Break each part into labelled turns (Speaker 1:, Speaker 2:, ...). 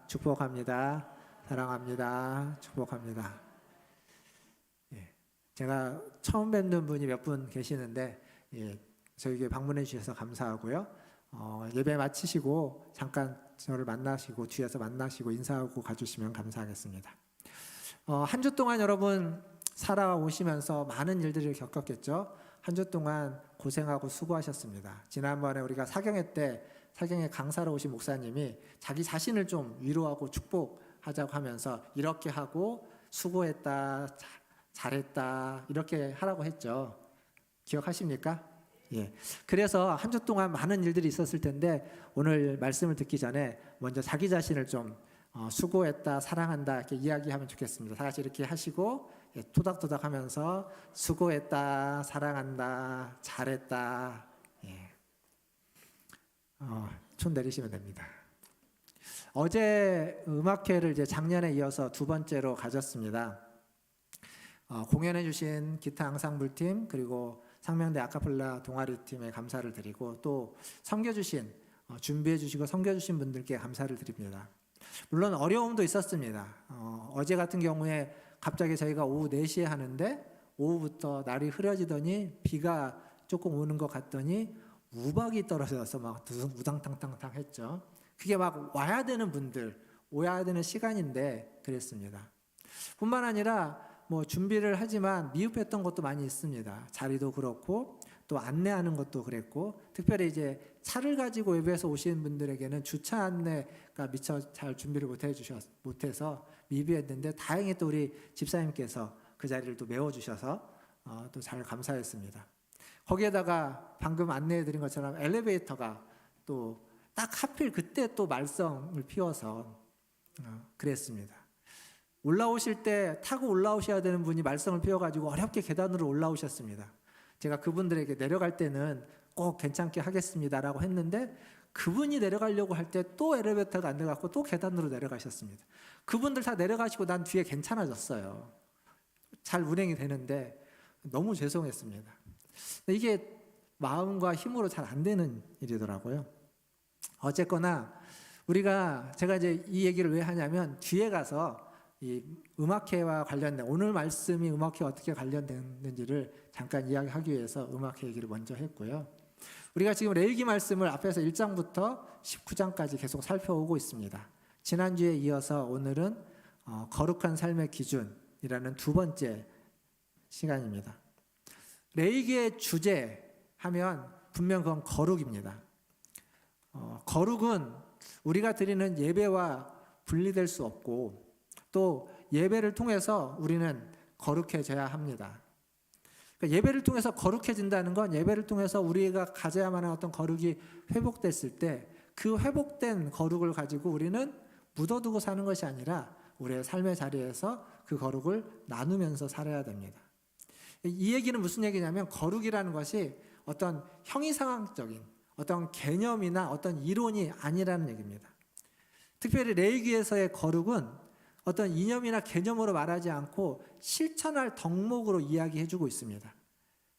Speaker 1: 축복합니다. 사랑합니다. 축복합니다. 제가 처음 뵙는 분이 몇 분 계시는데 저에게 방문해 주셔서 감사하고요. 예배 마치시고 잠깐 저를 만나시고 뒤에서 만나시고 인사하고 가주시면 감사하겠습니다. 한 주 동안 여러분 살아오시면서 많은 일들을 겪었겠죠. 한 주 동안 고생하고 수고하셨습니다. 지난번에 우리가 사경회 때 사경회 강사로 오신 목사님이 자기 자신을 좀 위로하고 축복하자고 하면서 이렇게 하고 수고했다, 잘했다 이렇게 하라고 했죠. 기억하십니까? 예. 그래서 한 주 동안 많은 일들이 있었을 텐데 오늘 말씀을 듣기 전에 먼저 자기 자신을 좀 수고했다, 사랑한다 이렇게 이야기하면 좋겠습니다. 다 같이 이렇게 하시고 토닥토닥 하면서 수고했다, 사랑한다, 잘했다. 손 내리시면 됩니다. 어제 음악회를 이제 작년에 이어서 두 번째로 가졌습니다. 공연해 주신 기타 앙상블팀 그리고 상명대 아카펠라 동아리팀에 감사를 드리고 또 섬겨주신 준비해 주시고 섬겨주신 분들께 감사를 드립니다. 물론 어려움도 있었습니다. 어제 같은 경우에 갑자기 저희가 오후 4시에 하는데 오후부터 날이 흐려지더니 비가 조금 오는 것 같더니 우박이 떨어져서 막 우당탕탕탕 했죠. 그게 막 와야 되는 분들, 오야 되는 시간인데 그랬습니다. 뿐만 아니라 뭐 준비를 하지만 미흡했던 것도 많이 있습니다. 자리도 그렇고 또 안내하는 것도 그랬고 특별히 이제 차를 가지고 외부에서 오시는 분들에게는 주차 안내가 미처 잘 준비를 못해서 미비했는데 다행히 또 우리 집사님께서 그 자리를 또 메워주셔서 또 잘 감사했습니다. 거기에다가 방금 안내해드린 것처럼 엘리베이터가 또 딱 하필 그때 또 말썽을 피워서 그랬습니다. 올라오실 때 타고 올라오셔야 되는 분이 말썽을 피워가지고 어렵게 계단으로 올라오셨습니다. 제가 그분들에게 내려갈 때는 꼭 괜찮게 하겠습니다라고 했는데 그분이 내려가려고 할 때 또 엘리베이터가 안 돼갖고 또 계단으로 내려가셨습니다. 그분들 다 내려가시고 난 뒤에 괜찮아졌어요. 잘 운행이 되는데 너무 죄송했습니다. 이게 마음과 힘으로 잘 안 되는 일이더라고요. 어쨌거나 제가 이제 이 얘기를 왜 하냐면 뒤에 가서 이 음악회와 관련된 오늘 말씀이 음악회와 어떻게 관련되는지를 잠깐 이야기하기 위해서 음악회 얘기를 먼저 했고요. 우리가 지금 레위기 말씀을 앞에서 1장부터 19장까지 계속 살펴오고 있습니다. 지난주에 이어서 오늘은 거룩한 삶의 기준이라는 두 번째 시간입니다. 레위기의 주제 하면 분명 그건 거룩입니다. 거룩은 우리가 드리는 예배와 분리될 수 없고 또 예배를 통해서 우리는 거룩해져야 합니다. 그러니까 예배를 통해서 거룩해진다는 건 예배를 통해서 우리가 가져야만 하는 어떤 거룩이 회복됐을 때 그 회복된 거룩을 가지고 우리는 묻어두고 사는 것이 아니라 우리의 삶의 자리에서 그 거룩을 나누면서 살아야 됩니다. 이 얘기는 무슨 얘기냐면 거룩이라는 것이 어떤 형이상학적인 어떤 개념이나 어떤 이론이 아니라는 얘기입니다. 특별히 레위기에서의 거룩은 어떤 이념이나 개념으로 말하지 않고 실천할 덕목으로 이야기해주고 있습니다.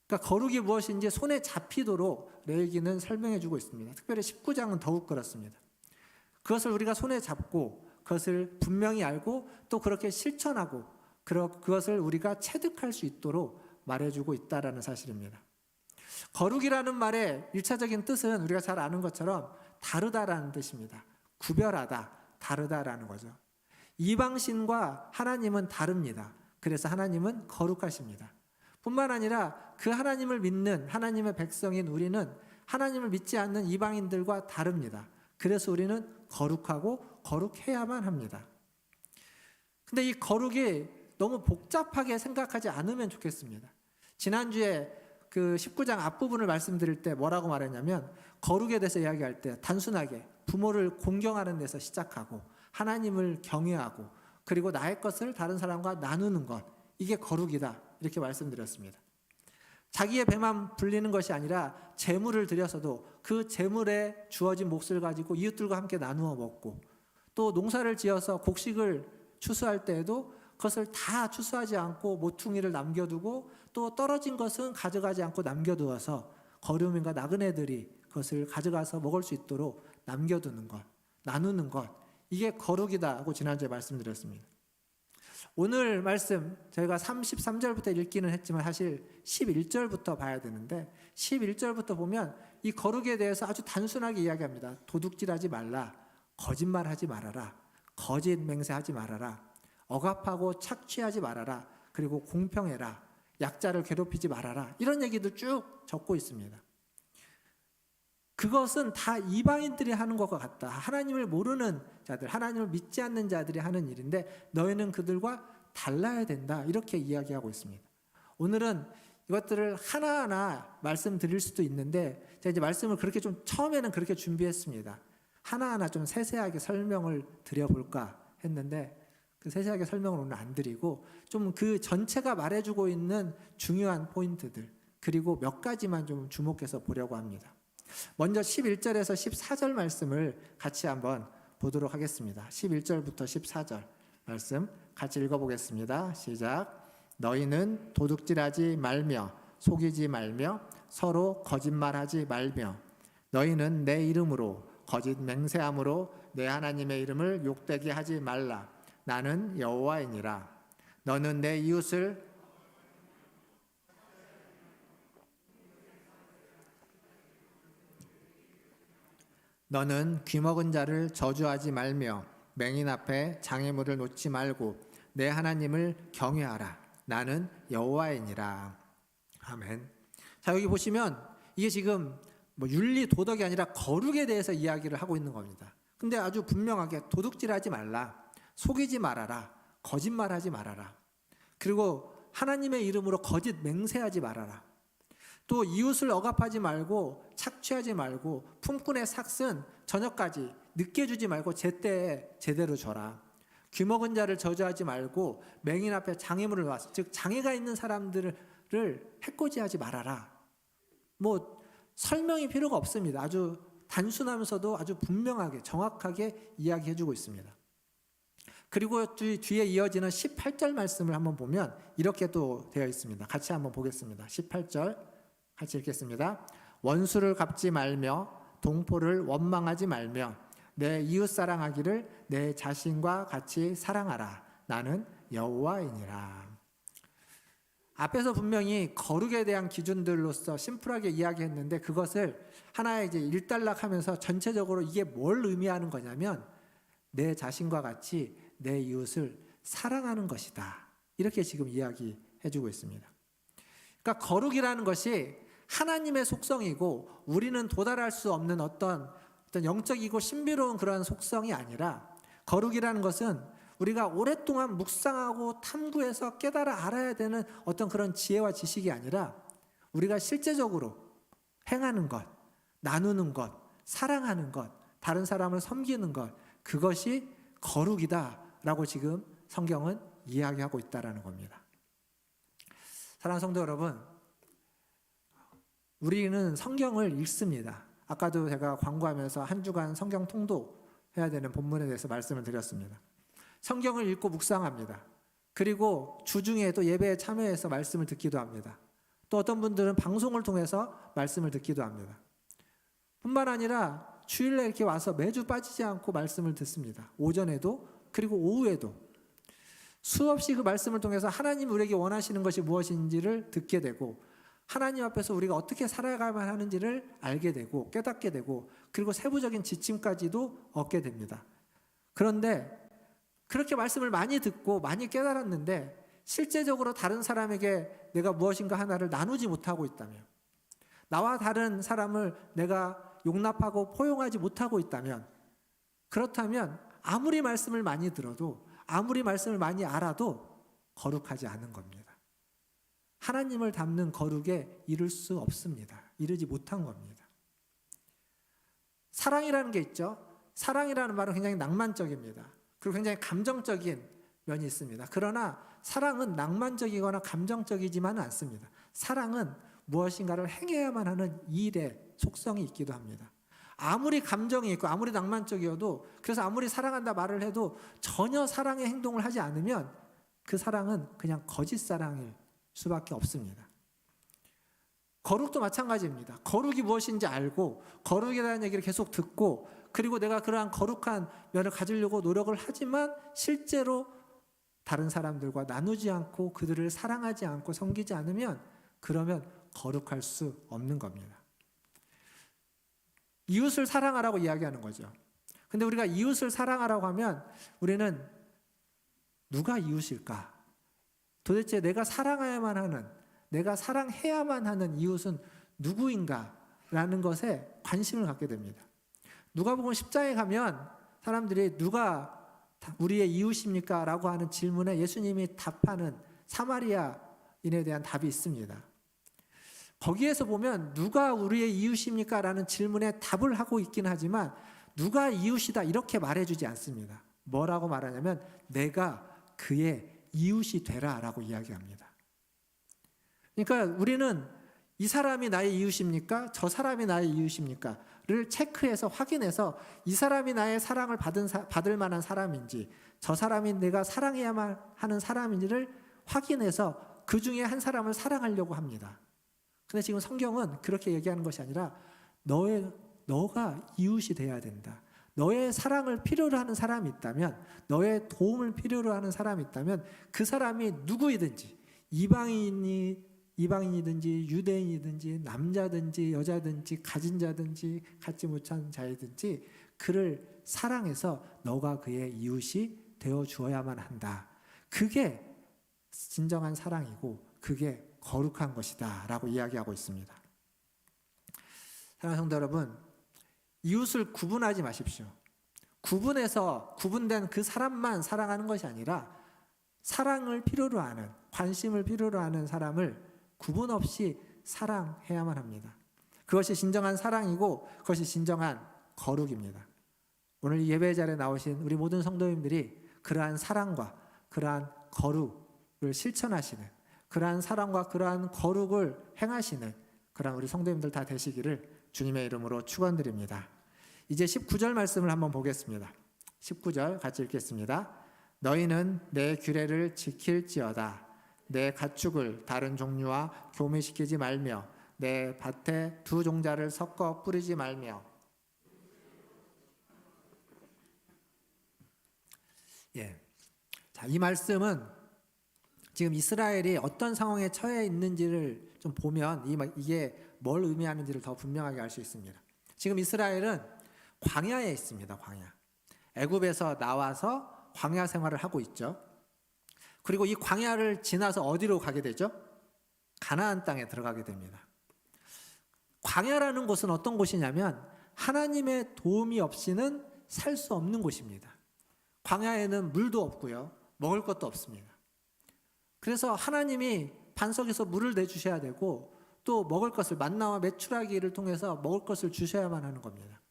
Speaker 1: 그러니까 거룩이 무엇인지 손에 잡히도록 레위기는 설명해주고 있습니다. 특별히 19장은 더욱 그렇습니다. 그것을 우리가 손에 잡고 그것을 분명히 알고 또 그렇게 실천하고 그것을 우리가 체득할 수 있도록 말해주고 있다는 사실입니다. 거룩이라는 말의 1차적인 뜻은 우리가 잘 아는 것처럼 다르다라는 뜻입니다. 구별하다, 다르다라는 거죠. 이방신과 하나님은 다릅니다. 그래서 하나님은 거룩하십니다. 뿐만 아니라 그 하나님을 믿는 하나님의 백성인 우리는 하나님을 믿지 않는 이방인들과 다릅니다. 그래서 우리는 거룩하고 거룩해야만 합니다. 근데 이 거룩이 너무 복잡하게 생각하지 않으면 좋겠습니다. 지난주에 그 19장 앞부분을 말씀드릴 때 뭐라고 말했냐면 거룩에 대해서 이야기할 때 단순하게 부모를 공경하는 데서 시작하고 하나님을 경외하고 그리고 나의 것을 다른 사람과 나누는 것 이게 거룩이다 이렇게 말씀드렸습니다. 자기의 배만 불리는 것이 아니라 재물을 드려서도 그 재물에 주어진 몫을 가지고 이웃들과 함께 나누어 먹고 또 농사를 지어서 곡식을 추수할 때에도 그것을 다 추수하지 않고 모퉁이를 남겨두고 또 떨어진 것은 가져가지 않고 남겨두어서 거류민과 나그네들이 그것을 가져가서 먹을 수 있도록 남겨두는 것, 나누는 것 이게 거룩이다 하고 지난주에 말씀드렸습니다. 오늘 말씀 저희가 33절부터 읽기는 했지만 사실 11절부터 봐야 되는데 11절부터 보면 이 거룩에 대해서 아주 단순하게 이야기합니다. 도둑질하지 말라, 거짓말하지 말아라, 거짓 맹세하지 말아라, 억압하고 착취하지 말아라, 그리고 공평해라, 약자를 괴롭히지 말아라, 이런 얘기들 쭉 적고 있습니다. 그것은 다 이방인들이 하는 것과 같다. 하나님을 모르는 자들, 하나님을 믿지 않는 자들이 하는 일인데 너희는 그들과 달라야 된다, 이렇게 이야기하고 있습니다. 오늘은 이것들을 하나하나 말씀드릴 수도 있는데 제가 이제 말씀을 그렇게 좀 처음에는 그렇게 준비했습니다. 하나하나 좀 세세하게 설명을 드려볼까 했는데 그 세세하게 설명을 오늘 안 드리고 좀 그 전체가 말해주고 있는 중요한 포인트들 그리고 몇 가지만 좀 주목해서 보려고 합니다. 먼저 11절에서 14절 말씀을 같이 한번 보도록 하겠습니다. 11절부터 14절 말씀 같이 읽어보겠습니다. 시작. 너희는 도둑질하지 말며 속이지 말며 서로 거짓말하지 말며 너희는 내 이름으로 거짓 맹세함으로 내 하나님의 이름을 욕되게 하지 말라. 나는 여호와이니라. 너는 내 이웃을 너는 귀먹은 자를 저주하지 말며 맹인 앞에 장애물을 놓지 말고 내 하나님을 경외하라. 나는 여호와이니라. 아멘. 자, 여기 보시면 이게 지금 뭐 윤리 도덕이 아니라 거룩에 대해서 이야기를 하고 있는 겁니다. 근데 아주 분명하게 도둑질하지 말라, 속이지 말아라, 거짓말하지 말아라, 그리고 하나님의 이름으로 거짓 맹세하지 말아라, 또 이웃을 억압하지 말고 착취하지 말고 품꾼의 삭은 저녁까지 늦게 주지 말고 제때에 제대로 줘라. 귀먹은 자를 저주하지 말고 맹인 앞에 장애물을 놨어. 즉 장애가 있는 사람들을 해코지하지 말아라. 뭐 설명이 필요가 없습니다. 아주 단순하면서도 아주 분명하게 정확하게 이야기해주고 있습니다. 그리고 뒤에 이어지는 18절 말씀을 한번 보면 이렇게 또 되어 있습니다. 같이 한번 보겠습니다. 18절 같이 읽겠습니다. 원수를 갚지 말며 동포를 원망하지 말며 내 이웃 사랑하기를 내 자신과 같이 사랑하라. 나는 여호와이니라. 앞에서 분명히 거룩에 대한 기준들로서 심플하게 이야기했는데 그것을 하나의 이제 일단락하면서 전체적으로 이게 뭘 의미하는 거냐면 내 자신과 같이 내 이웃을 사랑하는 것이다. 이렇게 지금 이야기해주고 있습니다. 그러니까 거룩이라는 것이 하나님의 속성이고 우리는 도달할 수 없는 어떤 영적이고 신비로운 그런 속성이 아니라 거룩이라는 것은 우리가 오랫동안 묵상하고 탐구해서 깨달아 알아야 되는 어떤 그런 지혜와 지식이 아니라 우리가 실제적으로 행하는 것, 나누는 것, 사랑하는 것, 다른 사람을 섬기는 것, 그것이 거룩이다라고 지금 성경은 이야기하고 있다라는 겁니다. 사랑하는 성도 여러분, 우리는 성경을 읽습니다. 아까도 제가 광고하면서 한 주간 성경 통독해야 되는 본문에 대해서 말씀을 드렸습니다. 성경을 읽고 묵상합니다. 그리고 주중에 또 예배에 참여해서 말씀을 듣기도 합니다. 또 어떤 분들은 방송을 통해서 말씀을 듣기도 합니다. 뿐만 아니라 주일에 이렇게 와서 매주 빠지지 않고 말씀을 듣습니다. 오전에도 그리고 오후에도 수없이 그 말씀을 통해서 하나님 우리에게 원하시는 것이 무엇인지를 듣게 되고 하나님 앞에서 우리가 어떻게 살아가야만 하는지를 알게 되고 깨닫게 되고 그리고 세부적인 지침까지도 얻게 됩니다. 그런데 그렇게 말씀을 많이 듣고 많이 깨달았는데 실제적으로 다른 사람에게 내가 무엇인가 하나를 나누지 못하고 있다면, 나와 다른 사람을 내가 용납하고 포용하지 못하고 있다면, 그렇다면 아무리 말씀을 많이 들어도 아무리 말씀을 많이 알아도 거룩하지 않은 겁니다. 하나님을 닮는 거룩에 이를 수 없습니다. 이르지 못한 겁니다. 사랑이라는 게 있죠. 사랑이라는 말은 굉장히 낭만적입니다. 그리고 굉장히 감정적인 면이 있습니다. 그러나 사랑은 낭만적이거나 감정적이지만은 않습니다. 사랑은 무엇인가를 행해야만 하는 일의 속성이 있기도 합니다. 아무리 감정이 있고 아무리 낭만적이어도, 그래서 아무리 사랑한다 말을 해도 전혀 사랑의 행동을 하지 않으면 그 사랑은 그냥 거짓 사랑일 수밖에 없습니다. 거룩도 마찬가지입니다. 거룩이 무엇인지 알고 거룩에 대한 얘기를 계속 듣고 그리고 내가 그러한 거룩한 면을 가지려고 노력을 하지만 실제로 다른 사람들과 나누지 않고 그들을 사랑하지 않고 섬기지 않으면 그러면 거룩할 수 없는 겁니다. 이웃을 사랑하라고 이야기하는 거죠. 근데 우리가 이웃을 사랑하라고 하면 우리는 누가 이웃일까? 도대체 내가 사랑해야만 하는 이웃은 누구인가? 라는 것에 관심을 갖게 됩니다. 누가복음 10장에 가면 사람들이 누가 우리의 이웃입니까? 라고 하는 질문에 예수님이 답하는 사마리아인에 대한 답이 있습니다. 거기에서 보면 누가 우리의 이웃입니까? 라는 질문에 답을 하고 있긴 하지만 누가 이웃이다 이렇게 말해주지 않습니다. 뭐라고 말하냐면 내가 그의 이웃이 되라 라고 이야기합니다. 그러니까 우리는 이 사람이 나의 이웃입니까? 저 사람이 나의 이웃입니까? 를 체크해서 확인해서 이 사람이 나의 사랑을 받을 만한 사람인지 저 사람이 내가 사랑해야만 하는 사람인지를 확인해서 그 중에 한 사람을 사랑하려고 합니다. 근데 지금 성경은 그렇게 얘기하는 것이 아니라 너가 이웃이 돼야 된다. 너의 사랑을 필요로 하는 사람이 있다면, 너의 도움을 필요로 하는 사람이 있다면 그 사람이 누구이든지 이방인이든지 유대인이든지 남자든지 여자든지 가진 자든지 갖지 못한 자이든지 그를 사랑해서 너가 그의 이웃이 되어 주어야만 한다. 그게 진정한 사랑이고 그게 거룩한 것이다 라고 이야기하고 있습니다. 사랑하는 성도 여러분, 이웃을 구분하지 마십시오. 구분된 그 사람만 사랑하는 것이 아니라 사랑을 필요로 하는, 관심을 필요로 하는 사람을 구분 없이 사랑해야만 합니다. 그것이 진정한 사랑이고 그것이 진정한 거룩입니다. 오늘 예배 자리에 나오신 우리 모든 성도님들이 그러한 사랑과 그러한 거룩을 실천하시는, 그러한 사랑과 그러한 거룩을 행하시는 그러한 우리 성도님들 다 되시기를 주님의 이름으로 축원드립니다. 이제 19절 말씀을 한번 보겠습니다. 19절 같이 읽겠습니다. 너희는 내 규례를 지킬지어다. 내 가축을 다른 종류와 교미시키지 말며 내 밭에 두 종자를 섞어 뿌리지 말며. 자, 이 말씀은 지금 이스라엘이 어떤 상황에 처해 있는지를 좀 보면 이게 뭘 의미하는지를 더 분명하게 알 수 있습니다. 지금 이스라엘은 광야에 있습니다. 광야. 애굽에서 나와서 광야 생활을 하고 있죠. 그리고 이 광야를 지나서 어디로 가게 되죠? 가나안 땅에 들어가게 됩니다. 광야라는 곳은 어떤 곳이냐면 하나님의 도움이 없이는 살 수 없는 곳입니다. 광야에는 물도 없고요. 먹을 것도 없습니다. 그래서 하나님이 반석에서 물을 내주셔야 되고 또 먹을 것을 만나와 메추라기를 통해서 먹을 것을 주셔야만 하는 겁니다.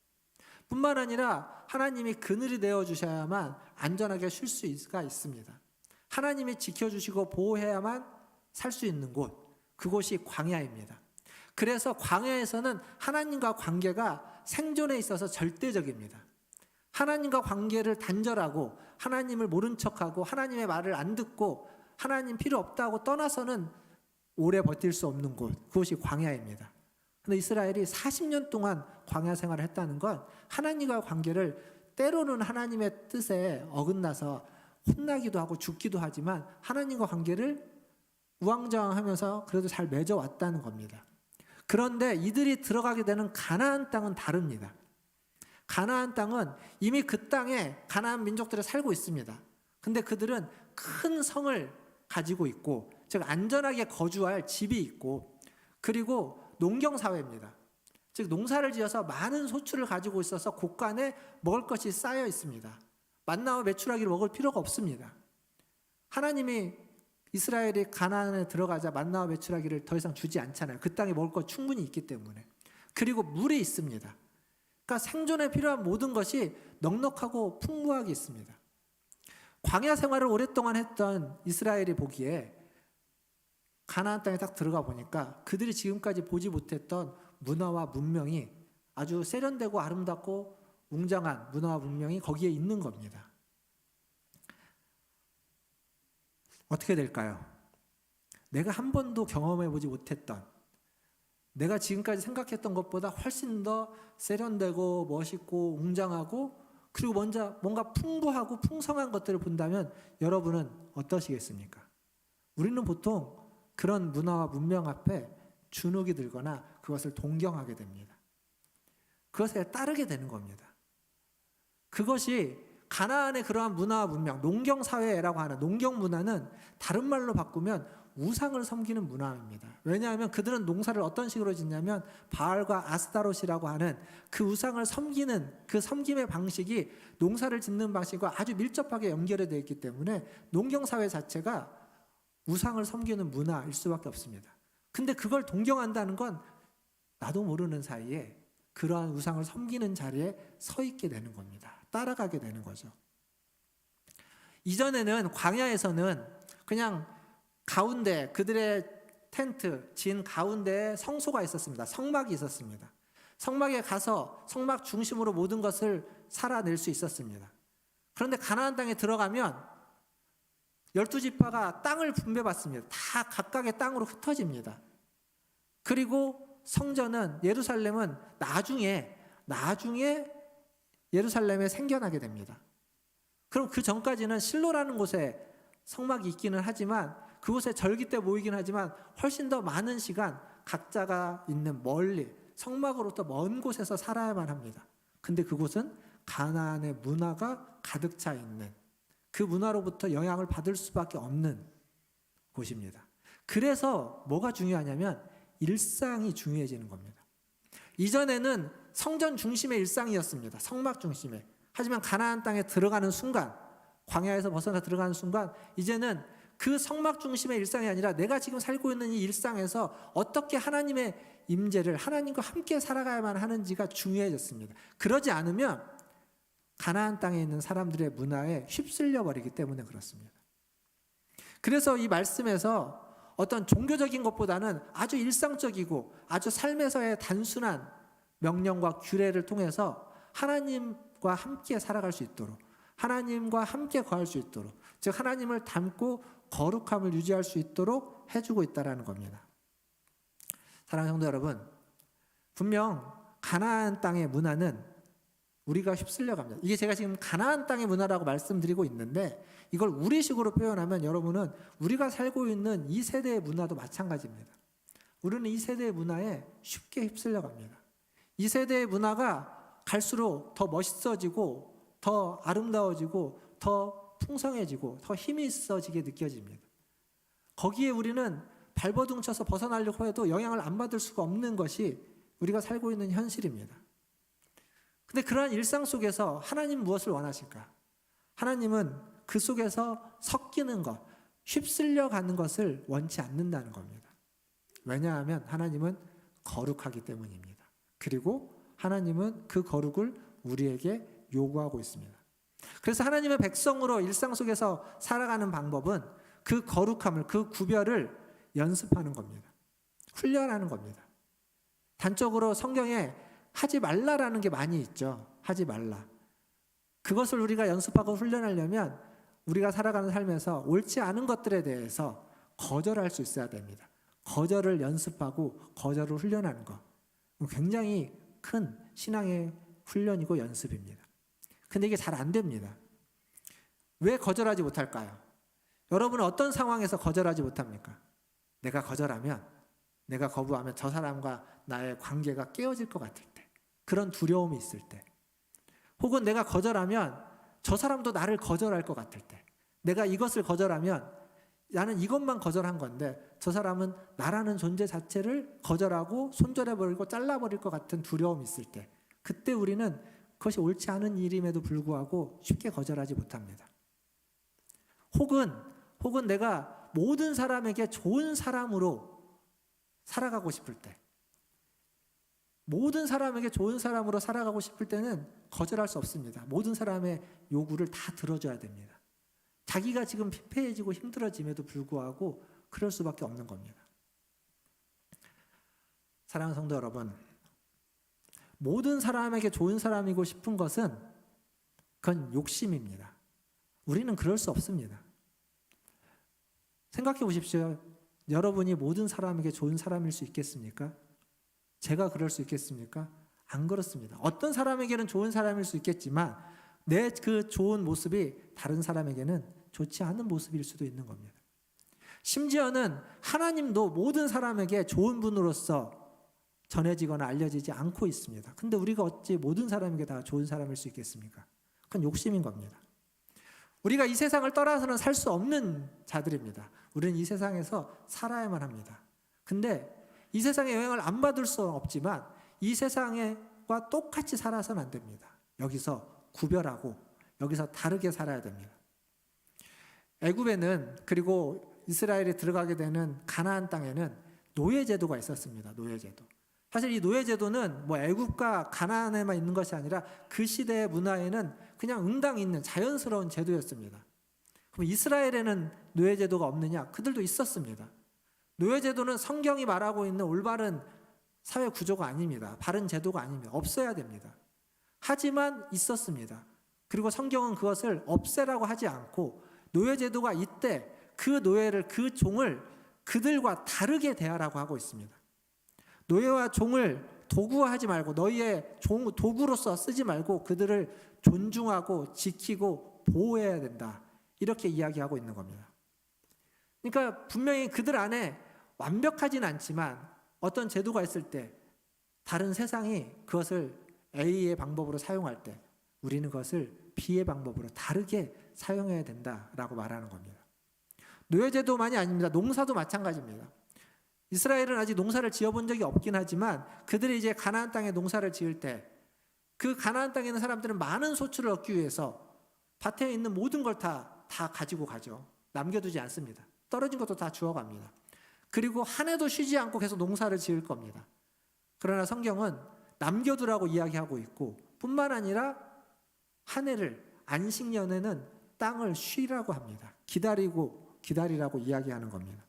Speaker 1: 뿐만 아니라 하나님이 그늘이 되어주셔야만 안전하게 쉴 수가 있습니다. 하나님이 지켜주시고 보호해야만 살 수 있는 곳, 그곳이 광야입니다. 그래서 광야에서는 하나님과 관계가 생존에 있어서 절대적입니다. 하나님과 관계를 단절하고 하나님을 모른 척하고 하나님의 말을 안 듣고 하나님 필요 없다고 떠나서는 오래 버틸 수 없는 곳, 그것이 광야입니다. 그런데 이스라엘이 40년 동안 광야 생활을 했다는 건 하나님과 관계를 때로는 하나님의 뜻에 어긋나서 혼나기도 하고 죽기도 하지만 하나님과 관계를 우왕좌왕하면서 그래도 잘 맺어왔다는 겁니다. 그런데 이들이 들어가게 되는 가나안 땅은 다릅니다. 가나안 땅은 이미 그 땅에 가나안 민족들이 살고 있습니다. 근데 그들은 큰 성을 가지고 있고 즉 안전하게 거주할 집이 있고 그리고 농경사회입니다. 즉 농사를 지어서 많은 소출을 가지고 있어서 곳간에 먹을 것이 쌓여 있습니다. 만나와 메추라기를 먹을 필요가 없습니다. 하나님이 이스라엘이 가나안에 들어가자 만나와 메추라기를 더 이상 주지 않잖아요. 그 땅에 먹을 것 충분히 있기 때문에. 그리고 물이 있습니다. 그러니까 생존에 필요한 모든 것이 넉넉하고 풍부하게 있습니다. 광야 생활을 오랫동안 했던 이스라엘이 보기에 가나안 땅에 딱 들어가 보니까 그들이 지금까지 보지 못했던 문화와 문명이 아주 세련되고 아름답고 웅장한 문화와 문명이 거기에 있는 겁니다. 어떻게 될까요? 내가 한 번도 경험해보지 못했던 내가 지금까지 생각했던 것보다 훨씬 더 세련되고 멋있고 웅장하고 그리고 뭔가 풍부하고 풍성한 것들을 본다면 여러분은 어떠시겠습니까? 우리는 보통 그런 문화와 문명 앞에 주눅이 들거나 그것을 동경하게 됩니다. 그것에 따르게 되는 겁니다. 그것이 가나안의 그러한 문화와 문명, 농경사회라고 하는 농경 문화는 다른 말로 바꾸면 우상을 섬기는 문화입니다. 왜냐하면 그들은 농사를 어떤 식으로 짓냐면 바알과 아스타롯이라고 하는 그 우상을 섬기는 그 섬김의 방식이 농사를 짓는 방식과 아주 밀접하게 연결이 되어 있기 때문에 농경사회 자체가 우상을 섬기는 문화일 수밖에 없습니다. 근데 그걸 동경한다는 건 나도 모르는 사이에 그러한 우상을 섬기는 자리에 서 있게 되는 겁니다. 따라가게 되는 거죠. 이전에는 광야에서는 그냥 가운데 그들의 텐트 진 가운데에 성소가 있었습니다. 성막이 있었습니다. 성막에 가서 성막 중심으로 모든 것을 살아낼 수 있었습니다. 그런데 가나안 땅에 들어가면 12지파가 땅을 분배받습니다. 다 각각의 땅으로 흩어집니다. 그리고 성전은 예루살렘은 나중에 예루살렘에 생겨나게 됩니다. 그럼 그 전까지는 실로라는 곳에 성막이 있기는 하지만 그곳에 절기 때 모이긴 하지만 훨씬 더 많은 시간 각자가 있는 멀리 성막으로부터 먼 곳에서 살아야만 합니다. 근데 그곳은 가나안의 문화가 가득 차 있는 그 문화로부터 영향을 받을 수밖에 없는 곳입니다. 그래서 뭐가 중요하냐면 일상이 중요해지는 겁니다. 이전에는 성전 중심의 일상이었습니다. 성막 중심의. 하지만 가나안 땅에 들어가는 순간, 광야에서 벗어나 들어가는 순간 이제는 그 성막 중심의 일상이 아니라 내가 지금 살고 있는 이 일상에서 어떻게 하나님의 임재를 하나님과 함께 살아가야만 하는지가 중요해졌습니다. 그러지 않으면 가나안 땅에 있는 사람들의 문화에 휩쓸려 버리기 때문에 그렇습니다. 그래서 이 말씀에서 어떤 종교적인 것보다는 아주 일상적이고 아주 삶에서의 단순한 명령과 규례를 통해서 하나님과 함께 살아갈 수 있도록 하나님과 함께 거할 수 있도록 즉 하나님을 닮고 거룩함을 유지할 수 있도록 해주고 있다는 겁니다. 사랑하는 성도 여러분, 분명 가나안 땅의 문화는 우리가 휩쓸려 갑니다. 이게 제가 지금 가나안 땅의 문화라고 말씀드리고 있는데 이걸 우리식으로 표현하면 여러분은 우리가 살고 있는 이 세대의 문화도 마찬가지입니다. 우리는 이 세대의 문화에 쉽게 휩쓸려 갑니다. 이 세대의 문화가 갈수록 더 멋있어지고 더 아름다워지고 더 풍성해지고 더 힘이 있어지게 느껴집니다. 거기에 우리는 발버둥 쳐서 벗어나려고 해도 영향을 안 받을 수가 없는 것이 우리가 살고 있는 현실입니다. 근데 그러한 일상 속에서 하나님 무엇을 원하실까? 하나님은 그 속에서 섞이는 것, 휩쓸려 가는 것을 원치 않는다는 겁니다. 왜냐하면 하나님은 거룩하기 때문입니다. 그리고 하나님은 그 거룩을 우리에게 요구하고 있습니다. 그래서 하나님의 백성으로 일상 속에서 살아가는 방법은 그 거룩함을, 그 구별을 연습하는 겁니다. 훈련하는 겁니다. 단적으로 성경에 하지 말라라는 게 많이 있죠. 하지 말라. 그것을 우리가 연습하고 훈련하려면 우리가 살아가는 삶에서 옳지 않은 것들에 대해서 거절할 수 있어야 됩니다. 거절을 연습하고 거절을 훈련하는 것. 굉장히 큰 신앙의 훈련이고 연습입니다. 근데 이게 잘 안 됩니다. 왜 거절하지 못할까요? 여러분은 어떤 상황에서 거절하지 못합니까? 내가 거절하면, 내가 거부하면 저 사람과 나의 관계가 깨어질 것 같을 때, 그런 두려움이 있을 때, 혹은 내가 거절하면 저 사람도 나를 거절할 것 같을 때, 내가 이것을 거절하면 나는 이것만 거절한 건데 저 사람은 나라는 존재 자체를 거절하고 손절해버리고 잘라버릴 것 같은 두려움이 있을 때, 그때 우리는 그것이 옳지 않은 일임에도 불구하고 쉽게 거절하지 못합니다. 혹은 내가 모든 사람에게 좋은 사람으로 살아가고 싶을 때, 모든 사람에게 좋은 사람으로 살아가고 싶을 때는 거절할 수 없습니다. 모든 사람의 요구를 다 들어줘야 됩니다. 자기가 지금 피폐해지고 힘들어짐에도 불구하고 그럴 수밖에 없는 겁니다. 사랑하는 성도 여러분, 모든 사람에게 좋은 사람이고 싶은 것은 그건 욕심입니다. 우리는 그럴 수 없습니다. 생각해 보십시오. 여러분이 모든 사람에게 좋은 사람일 수 있겠습니까? 제가 그럴 수 있겠습니까? 안 그렇습니다. 어떤 사람에게는 좋은 사람일 수 있겠지만 내 그 좋은 모습이 다른 사람에게는 좋지 않은 모습일 수도 있는 겁니다. 심지어는 하나님도 모든 사람에게 좋은 분으로서 전해지거나 알려지지 않고 있습니다. 근데 우리가 어찌 모든 사람에게 다 좋은 사람일 수 있겠습니까? 그건 욕심인 겁니다. 우리가 이 세상을 떠나서는 살 수 없는 자들입니다. 우리는 이 세상에서 살아야만 합니다. 근데 이 세상의 영향을 안 받을 수는 없지만 이 세상과 똑같이 살아서는 안 됩니다. 여기서 구별하고 여기서 다르게 살아야 됩니다. 애굽에는, 그리고 이스라엘에 들어가게 되는 가나안 땅에는 노예제도가 있었습니다. 노예제도. 사실 이 노예제도는 뭐 애굽과 가나안에만 있는 것이 아니라 그 시대의 문화에는 그냥 응당 있는 자연스러운 제도였습니다. 그럼 이스라엘에는 노예제도가 없느냐? 그들도 있었습니다. 노예제도는 성경이 말하고 있는 올바른 사회 구조가 아닙니다. 바른 제도가 아닙니다. 없어야 됩니다. 하지만 있었습니다. 그리고 성경은 그것을 없애라고 하지 않고 노예제도가 이때 그 노예를, 그 종을 그들과 다르게 대하라고 하고 있습니다. 노예와 종을 도구화하지 말고 너희의 도구로서 쓰지 말고 그들을 존중하고 지키고 보호해야 된다. 이렇게 이야기하고 있는 겁니다. 그러니까 분명히 그들 안에 완벽하진 않지만 어떤 제도가 있을 때 다른 세상이 그것을 A의 방법으로 사용할 때 우리는 그것을 B의 방법으로 다르게 사용해야 된다라고 말하는 겁니다. 노예제도만이 아닙니다. 농사도 마찬가지입니다. 이스라엘은 아직 농사를 지어본 적이 없긴 하지만 그들이 이제 가나안 땅에 농사를 지을 때 그 가나안 땅에 있는 사람들은 많은 소출을 얻기 위해서 밭에 있는 모든 걸 다 가지고 가죠. 남겨두지 않습니다. 떨어진 것도 다 주워갑니다. 그리고 한 해도 쉬지 않고 계속 농사를 지을 겁니다. 그러나 성경은 남겨두라고 이야기하고 있고 뿐만 아니라 한 해를 안식년에는 땅을 쉬라고 합니다. 기다리라고 이야기하는 겁니다.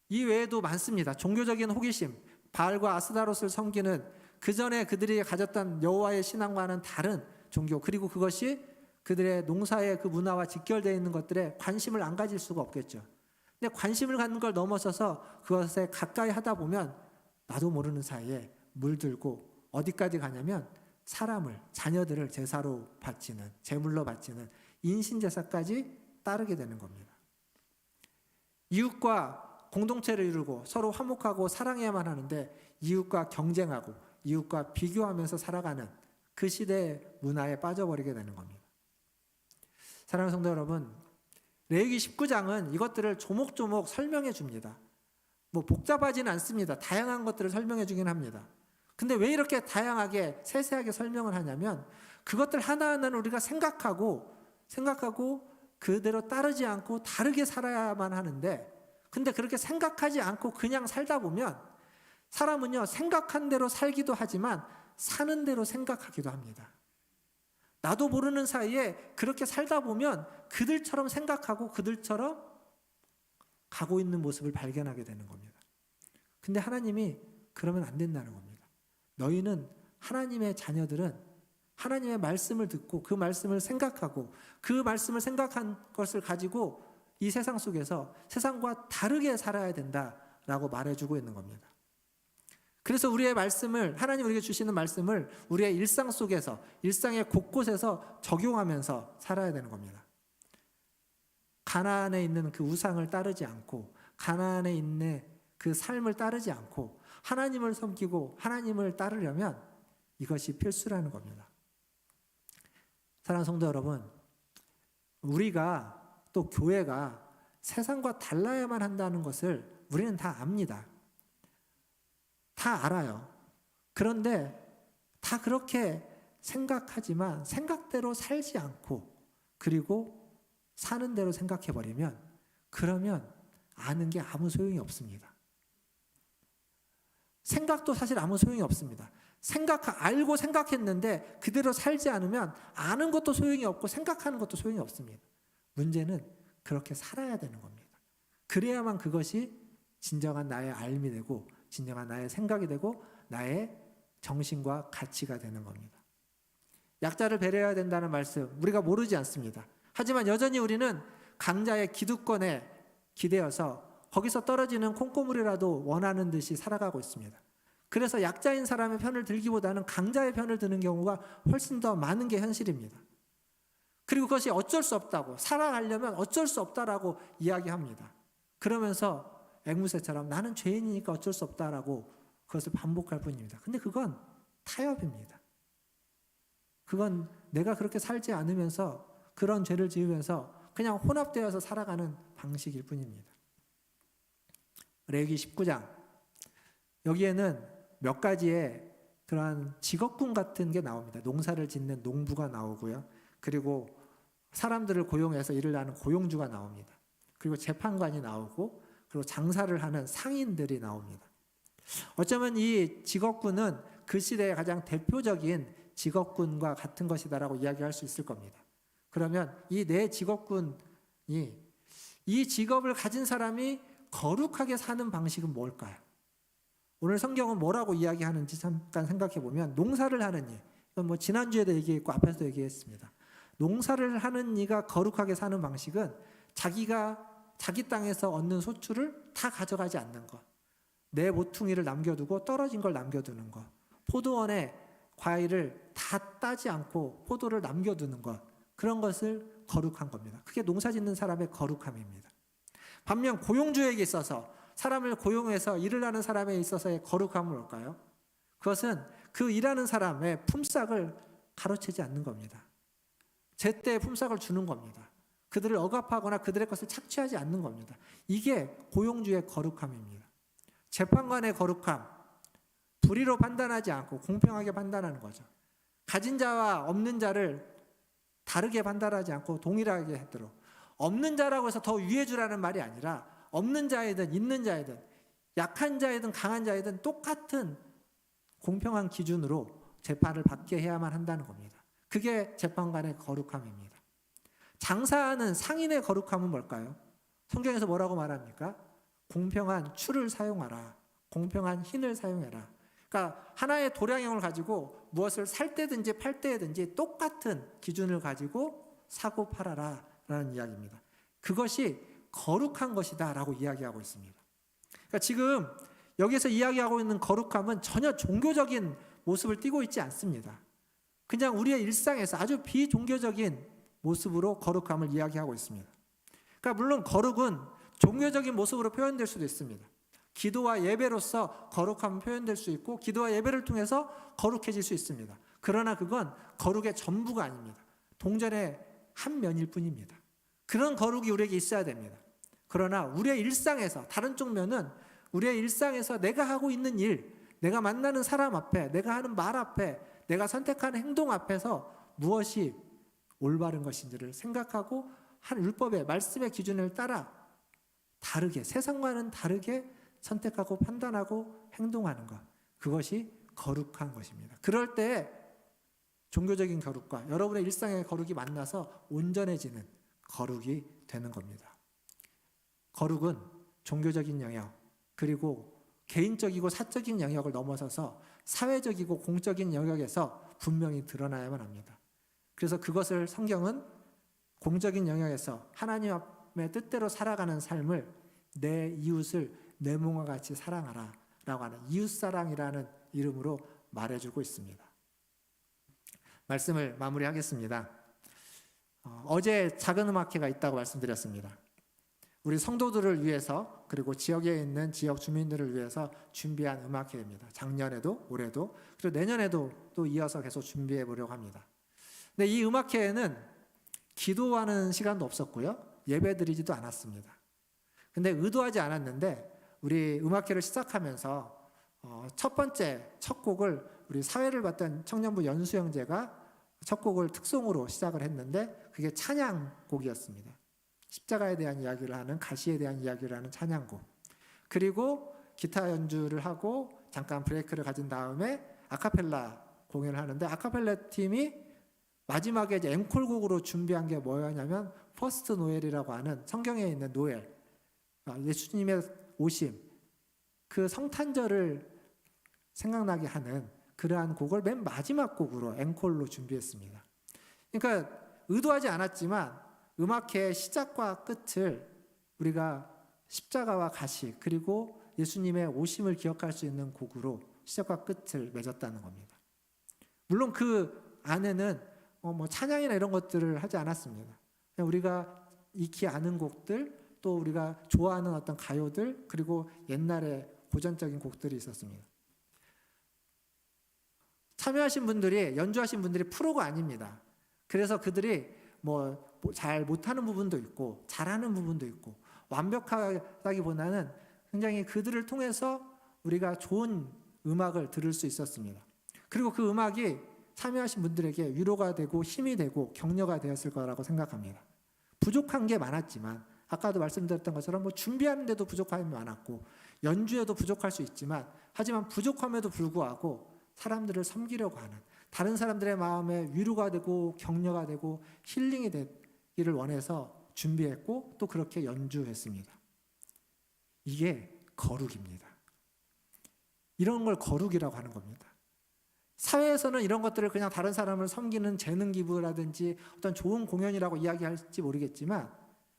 Speaker 1: 이 외에도 많습니다. 종교적인 호기심, 바알과 아스다롯을 섬기는 그 전에 그들이 가졌던 여호와의 신앙과는 다른 종교, 그리고 그것이 그들의 농사의 그 문화와 직결되어 있는 것들에 관심을 안 가질 수가 없겠죠. 근데 관심을 갖는 걸 넘어서서 그것에 가까이 하다 보면 나도 모르는 사이에 물들고 어디까지 가냐면 사람을, 자녀들을 제사로 바치는, 제물로 바치는 인신제사까지 따르게 되는 겁니다. 이웃과 공동체를 이루고 서로 화목하고 사랑해야만 하는데 이웃과 경쟁하고 이웃과 비교하면서 살아가는 그 시대의 문화에 빠져버리게 되는 겁니다. 사랑하는 성도 여러분, 레위기 19장은 이것들을 조목조목 설명해 줍니다. 뭐 복잡하지는 않습니다. 다양한 것들을 설명해 주긴 합니다. 근데 왜 이렇게 다양하게 세세하게 설명을 하냐면 그것들 하나하나는 우리가 생각하고 그대로 따르지 않고 다르게 살아야만 하는데, 근데 그렇게 생각하지 않고 그냥 살다 보면 사람은요, 생각한 대로 살기도 하지만 사는 대로 생각하기도 합니다. 나도 모르는 사이에 그렇게 살다 보면 그들처럼 생각하고 그들처럼 가고 있는 모습을 발견하게 되는 겁니다. 근데 하나님이 그러면 안 된다는 겁니다. 너희는, 하나님의 자녀들은 하나님의 말씀을 듣고 그 말씀을 생각하고 그 말씀을 생각한 것을 가지고 이 세상 속에서 세상과 다르게 살아야 된다라고 말해주고 있는 겁니다. 그래서 우리의 말씀을, 하나님 우리에게 주시는 말씀을 우리의 일상 속에서, 일상의 곳곳에서 적용하면서 살아야 되는 겁니다. 가나안에 있는 그 우상을 따르지 않고 가나안에 있는 그 삶을 따르지 않고 하나님을 섬기고 하나님을 따르려면 이것이 필수라는 겁니다. 사랑하는 성도 여러분, 우리가 또 교회가 세상과 달라야만 한다는 것을 우리는 다 압니다. 다 알아요. 그런데 다 그렇게 생각하지만 생각대로 살지 않고 그리고 사는 대로 생각해버리면 그러면 아는 게 아무 소용이 없습니다. 생각도 사실 아무 소용이 없습니다. 알고 생각했는데 그대로 살지 않으면 아는 것도 소용이 없고 생각하는 것도 소용이 없습니다. 문제는 그렇게 살아야 되는 겁니다. 그래야만 그것이 진정한 나의 알미 되고 진정한 나의 생각이 되고 나의 정신과 가치가 되는 겁니다. 약자를 배려해야 된다는 말씀 우리가 모르지 않습니다. 하지만 여전히 우리는 강자의 기득권에 기대어서 거기서 떨어지는 콩고물이라도 원하는 듯이 살아가고 있습니다. 그래서 약자인 사람의 편을 들기보다는 강자의 편을 드는 경우가 훨씬 더 많은 게 현실입니다. 그리고 그것이 어쩔 수 없다고, 살아가려면 어쩔 수 없다라고 이야기합니다. 그러면서 앵무새처럼 나는 죄인이니까 어쩔 수 없다라고 그것을 반복할 뿐입니다. 근데 그건 타협입니다. 그건 내가 그렇게 살지 않으면서 그런 죄를 지으면서 그냥 혼합되어서 살아가는 방식일 뿐입니다. 레위기 19장, 여기에는 몇 가지의 그러한 직업군 같은 게 나옵니다. 농사를 짓는 농부가 나오고요. 그리고 사람들을 고용해서 일을 하는 고용주가 나옵니다. 그리고 재판관이 나오고, 그리고 장사를 하는 상인들이 나옵니다. 어쩌면 이 직업군은 그 시대의 가장 대표적인 직업군과 같은 것이다라고 이야기할 수 있을 겁니다. 그러면 이 네 직업군이, 이 직업을 가진 사람이 거룩하게 사는 방식은 뭘까요? 오늘 성경은 뭐라고 이야기하는지 잠깐 생각해 보면, 농사를 하는 이, 이건 뭐 지난주에도 얘기했고 앞에서도 얘기했습니다. 농사를 하는 이가 거룩하게 사는 방식은 자기가 자기 땅에서 얻는 소출을 다 가져가지 않는 것, 내 모퉁이를 남겨두고 떨어진 걸 남겨두는 것, 포도원에 과일을 다 따지 않고 포도를 남겨두는 것, 그런 것을 거룩한 겁니다. 그게 농사 짓는 사람의 거룩함입니다. 반면 고용주에게 있어서, 사람을 고용해서 일을 하는 사람에 있어서의 거룩함은 뭘까요? 그것은 그 일하는 사람의 품삯을 가로채지 않는 겁니다. 제때 품삯을 주는 겁니다. 그들을 억압하거나 그들의 것을 착취하지 않는 겁니다. 이게 고용주의 거룩함입니다. 재판관의 거룩함, 불의로 판단하지 않고 공평하게 판단하는 거죠. 가진 자와 없는 자를 다르게 판단하지 않고 동일하게 하도록, 없는 자라고 해서 더 위해 주라는 말이 아니라 없는 자이든 있는 자이든 약한 자이든 강한 자이든 똑같은 공평한 기준으로 재판을 받게 해야만 한다는 겁니다. 그게 재판관의 거룩함입니다. 장사하는 상인의 거룩함은 뭘까요? 성경에서 뭐라고 말합니까? 공평한 추를 사용하라, 공평한 흰을 사용해라. 그러니까 하나의 도량형을 가지고 무엇을 살 때든지 팔 때든지 똑같은 기준을 가지고 사고 팔아라 라는 이야기입니다. 그것이 거룩한 것이다 라고 이야기하고 있습니다. 그러니까 지금 여기서 이야기하고 있는 거룩함은 전혀 종교적인 모습을 띠고 있지 않습니다. 그냥 우리의 일상에서 아주 비종교적인 모습으로 거룩함을 이야기하고 있습니다. 그러니까 물론 거룩은 종교적인 모습으로 표현될 수도 있습니다. 기도와 예배로서 거룩함은 표현될 수 있고, 기도와 예배를 통해서 거룩해질 수 있습니다. 그러나 그건 거룩의 전부가 아닙니다. 동전의 한 면일 뿐입니다. 그런 거룩이 우리에게 있어야 됩니다. 그러나 우리의 일상에서, 다른 쪽 면은 우리의 일상에서 내가 하고 있는 일, 내가 만나는 사람 앞에, 내가 하는 말 앞에, 내가 선택하는 행동 앞에서 무엇이 올바른 것인지를 생각하고 한 율법의 말씀의 기준을 따라 다르게, 세상과는 다르게 선택하고 판단하고 행동하는 것, 그것이 거룩한 것입니다. 그럴 때 종교적인 거룩과 여러분의 일상의 거룩이 만나서 온전해지는 거룩이 되는 겁니다. 거룩은 종교적인 영역, 그리고 개인적이고 사적인 영역을 넘어서서 사회적이고 공적인 영역에서 분명히 드러나야만 합니다. 그래서 그것을 성경은 공적인 영역에서 하나님의 뜻대로 살아가는 삶을, 내 이웃을 내 몸과 같이 사랑하라 라고 하는 이웃사랑이라는 이름으로 말해주고 있습니다. 말씀을 마무리하겠습니다. 어제 작은 음악회가 있다고 말씀드렸습니다. 우리 성도들을 위해서, 그리고 지역에 있는 지역 주민들을 위해서 준비한 음악회입니다. 작년에도, 올해도, 그리고 내년에도 또 이어서 계속 준비해 보려고 합니다. 근데 이 음악회에는 기도하는 시간도 없었고요, 예배 드리지도 않았습니다. 근데 의도하지 않았는데 우리 음악회를 시작하면서 첫 번째 첫 곡을 우리 사회를 봤던 청년부 연수 형제가 첫 곡을 특송으로 시작을 했는데, 그게 찬양곡이었습니다. 십자가에 대한 이야기를 하는, 가시에 대한 이야기를 하는 찬양곡. 그리고 기타 연주를 하고 잠깐 브레이크를 가진 다음에 아카펠라 공연을 하는데, 아카펠라 팀이 마지막에 이제 앵콜곡으로 준비한 게 뭐였냐면 퍼스트 노엘이라고 하는 성경에 있는 노엘, 예수님의 오심, 그 성탄절을 생각나게 하는 그러한 곡을 맨 마지막 곡으로 앵콜로 준비했습니다. 그러니까 의도하지 않았지만 음악회의 시작과 끝을 우리가 십자가와 가시 그리고 예수님의 오심을 기억할 수 있는 곡으로 시작과 끝을 맺었다는 겁니다. 물론 그 안에는 뭐 찬양이나 이런 것들을 하지 않았습니다. 그냥 우리가 익히 아는 곡들, 또 우리가 좋아하는 어떤 가요들, 그리고 옛날에 고전적인 곡들이 있었습니다. 참여하신 분들이, 연주하신 분들이 프로가 아닙니다. 그래서 그들이 뭐 잘 못하는 부분도 있고 잘하는 부분도 있고 완벽하다기보다는 굉장히 그들을 통해서 우리가 좋은 음악을 들을 수 있었습니다. 그리고 그 음악이 참여하신 분들에게 위로가 되고 힘이 되고 격려가 되었을 거라고 생각합니다. 부족한 게 많았지만 아까도 말씀드렸던 것처럼 뭐 준비하는 데도 부족함이 많았고 연주에도 부족할 수 있지만 하지만 부족함에도 불구하고 사람들을 섬기려고 하는, 다른 사람들의 마음에 위로가 되고 격려가 되고 힐링이 되기를 원해서 준비했고 또 그렇게 연주했습니다. 이게 거룩입니다. 이런 걸 거룩이라고 하는 겁니다. 사회에서는 이런 것들을 그냥 다른 사람을 섬기는 재능 기부라든지 어떤 좋은 공연이라고 이야기할지 모르겠지만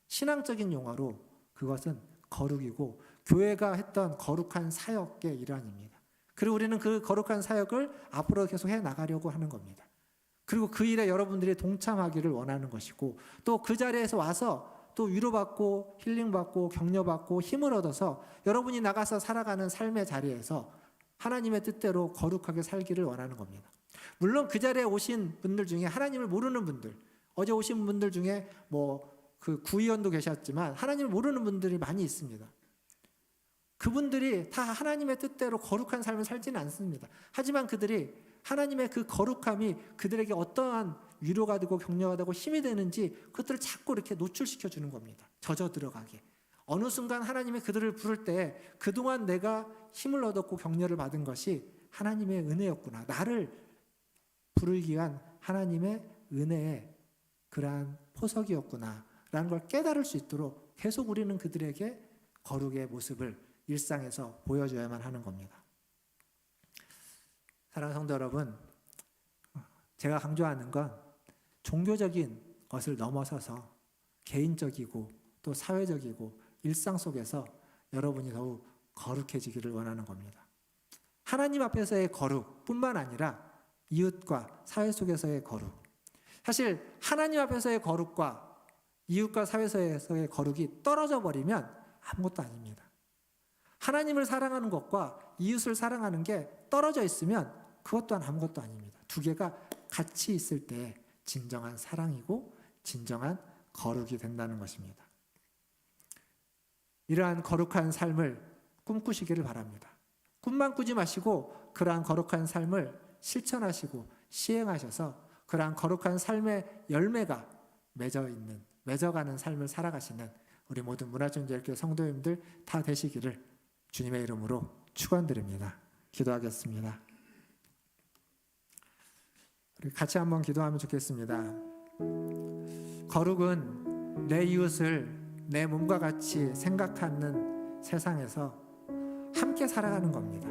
Speaker 1: 신앙적인 용어로 그것은 거룩이고 교회가 했던 거룩한 사역의 일환입니다. 그리고 우리는 그 거룩한 사역을 앞으로 계속 해나가려고 하는 겁니다. 그리고 그 일에 여러분들이 동참하기를 원하는 것이고 또 그 자리에서 와서 또 위로받고 힐링받고 격려받고 힘을 얻어서 여러분이 나가서 살아가는 삶의 자리에서 하나님의 뜻대로 거룩하게 살기를 원하는 겁니다. 물론 그 자리에 오신 분들 중에 하나님을 모르는 분들, 어제 오신 분들 중에 뭐 그 구의원도 계셨지만 하나님을 모르는 분들이 많이 있습니다. 그분들이 다 하나님의 뜻대로 거룩한 삶을 살지는 않습니다. 하지만 그들이 하나님의 그 거룩함이 그들에게 어떠한 위로가 되고 격려가 되고 힘이 되는지 그것들을 자꾸 이렇게 노출시켜 주는 겁니다. 젖어 들어가게. 어느 순간 하나님이 그들을 부를 때 그동안 내가 힘을 얻었고 격려를 받은 것이 하나님의 은혜였구나. 나를 부르기 위한 하나님의 은혜의 그러한 포석이었구나 라는 걸 깨달을 수 있도록 계속 우리는 그들에게 거룩의 모습을 일상에서 보여줘야만 하는 겁니다. 사랑하는 성도 여러분, 제가 강조하는 건 종교적인 것을 넘어서서 개인적이고 또 사회적이고 일상 속에서 여러분이 더욱 거룩해지기를 원하는 겁니다. 하나님 앞에서의 거룩뿐만 아니라 이웃과 사회 속에서의 거룩. 사실 하나님 앞에서의 거룩과 이웃과 사회에서의 거룩이 떨어져 버리면 아무것도 아닙니다. 하나님을 사랑하는 것과 이웃을 사랑하는 게 떨어져 있으면 그것 또한 아무것도 아닙니다. 두 개가 같이 있을 때 진정한 사랑이고 진정한 거룩이 된다는 것입니다. 이러한 거룩한 삶을 꿈꾸시기를 바랍니다. 꿈만 꾸지 마시고 그러한 거룩한 삶을 실천하시고 시행하셔서 그러한 거룩한 삶의 열매가 맺어가는 삶을 살아가시는 우리 모든 문화전제일교회 성도님들 다 되시기를 주님의 이름으로 축원드립니다. 기도하겠습니다. 우리 같이 한번 기도하면 좋겠습니다. 거룩은 내 이웃을 내 몸과 같이 생각하는 세상에서 함께 살아가는 겁니다.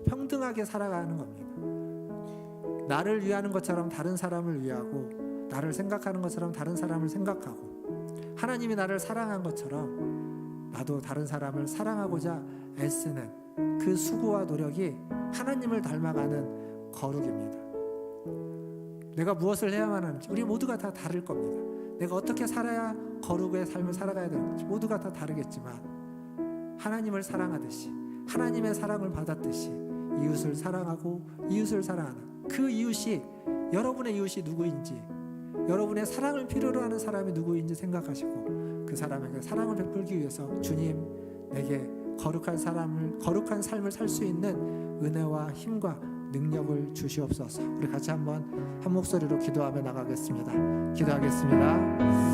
Speaker 1: 평등하게 살아가는 겁니다. 나를 위하는 것처럼 다른 사람을 위하고 나를 생각하는 것처럼 다른 사람을 생각하고 하나님이 나를 사랑한 것처럼 나도 다른 사람을 사랑하고자 애쓰는 그 수고와 노력이 하나님을 닮아가는 거룩입니다. 내가 무엇을 해야만 하는지 우리 모두가 다 다를 겁니다. 내가 어떻게 살아야 거룩의 삶을 살아가야 되는지 모두가 다 다르겠지만 하나님을 사랑하듯이 하나님의 사랑을 받았듯이 이웃을 사랑하고 이웃을 사랑하는 그 이웃이 여러분의 이웃이 누구인지 여러분의 사랑을 필요로 하는 사람이 누구인지 생각하시고 그 사람에게 사랑을 베풀기 위해서 주님 내게 거룩한 삶을 살 수 있는 은혜와 힘과 능력을 주시옵소서. 우리 같이 한번 한 목소리로 기도하며 나가겠습니다. 기도하겠습니다.